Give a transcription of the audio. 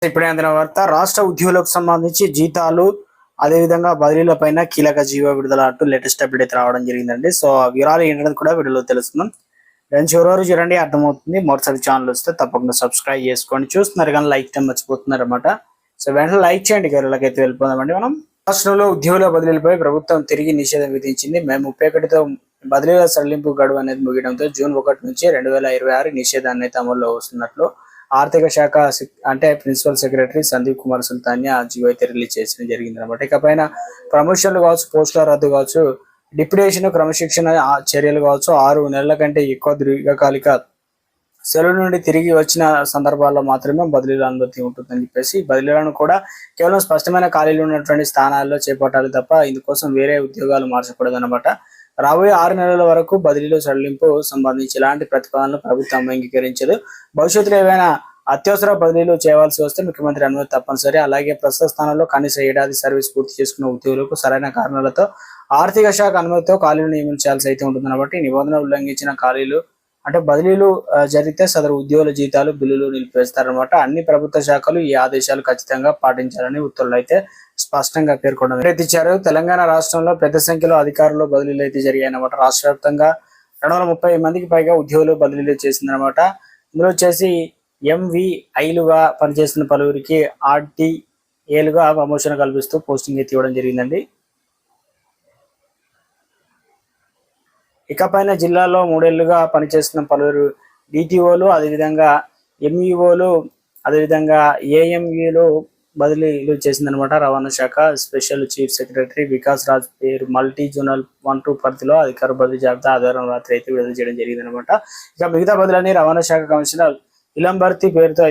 ఇప్పుడే అందిన వార్త రాష్ట్ర ఉద్యోగులకు సంబంధించి జీతాలు అదేవిధంగా బదిలీల పైన కీలక జీవో విడుదల అంటూ లేటెస్ట్ అప్డేట్ అయితే రావడం జరిగిందండి. సో ఆ వివరాలు ఏంటనేది కూడా వీడియోలో తెలుసుకుందాం. దాని చివరి వరకు చూడండి, అర్థమవుతుంది. మొదటిసారి ఛానల్ వస్తే తప్పకుండా సబ్స్క్రైబ్ చేసుకోండి. చూస్తున్నారు కానీ లైక్ టైం మర్చిపోతున్నారు అనమాట. సో వెంటనే లైక్ చేయండి. గరులకైతే వెళ్ళిపోదామండి. మనం రాష్ట్రంలో ఉద్యోగుల బదిలీలపై ప్రభుత్వం తిరిగి నిషేధం విధించింది. మే 31తో బదిలీల సడలింపు గడువు అనేది ముగియడంతో జూన్ 1 నుంచి 2026 నిషేధాన్ని అయితే అమల్లో వస్తున్నట్లు ఆర్థిక శాఖ అంటే principal secretary Sandeep Kumar Sultania GO అయితే రిలీజ్ చేయడం జరిగింది అనమాట. ఇకపైన ప్రమోషన్లు కావచ్చు, పోస్టుల రద్దు కావచ్చు, డిప్యుటేషన్ క్రమశిక్షణ చర్యలు కావచ్చు, 6 నెలల కంటే ఎక్కువ దీర్ఘకాలిక సెలవు నుండి తిరిగి వచ్చిన సందర్భాల్లో మాత్రమే బదిలీల అనుమతి ఉంటుందని చెప్పేసి బదిలీలను కూడా కేవలం స్పష్టమైన ఖాళీలు ఉన్నటువంటి స్థానాల్లో చేపట్టాలి తప్ప ఇందుకోసం వేరే ఉద్యోగాలు మార్చకూడదు అనమాట. రాబోయే 6 నెలల వరకు బదిలీలు సడలింపు సంబంధించి ఎలాంటి ప్రతిపాదనలు ప్రభుత్వం అంగీకరించదు. భవిష్యత్తులో ఏవైనా అత్యవసర బదిలీలు చేయవలసి వస్తే ముఖ్యమంత్రి అనుమతి తప్పనిసరి. అలాగే ప్రస్తుత స్థానంలో కనీస ఏడాది సర్వీస్ పూర్తి చేసుకున్న ఉద్యోగులకు సరైన కారణాలతో ఆర్థిక శాఖ అనుమతితో ఖాళీలు నియమించాల్సి అయితే ఉంటుంది కాబట్టి నిబంధన ఉల్లంఘించిన ఖాళీలు అంటే బదిలీలు జరిగితే సదరు ఉద్యోగుల జీతాలు బిల్లులు నిలిపివేస్తారనమాట. అన్ని ప్రభుత్వ శాఖలు ఈ ఆదేశాలు ఖచ్చితంగా పాటించాలని ఉత్తర్వులు అయితే స్పష్టంగా పేర్కొన్నారు. తెలంగాణ రాష్ట్రంలో పెద్ద సంఖ్యలో అధికారులు బదిలీలు అయితే జరిగాయన్నమాట. రాష్ట్ర వ్యాప్తంగా 230 మందికి పైగా ఉద్యోగులు బదిలీలు చేసిందనమాట. ఇందులో వచ్చేసి MVIలుగా పనిచేస్తున్న పలువురికి RTAలుగా ప్రమోషన్ కల్పిస్తూ పోస్టింగ్ అయితే ఇవ్వడం జరిగిందండి. ఇకపైన జిల్లాలో 3 ఏళ్లుగా పనిచేస్తున్న పలువురు DTOలు, అదేవిధంగా MEOలు, అదేవిధంగా AMEలు బదిలీలు చేసిందనమాట. రవాణా శాఖ special chief secretary Vikas Raj పేరు మల్టీ జోనల్ 1-2 పరిధిలో అధికార బదిలీ జాబితా ఆదివారం రాత్రి అయితే విడుదల చేయడం జరిగిందనమాట. ఇక మిగతా బదిలీని రవాణా శాఖ కమిషనర్ ఇలంబర్తి పేరుతో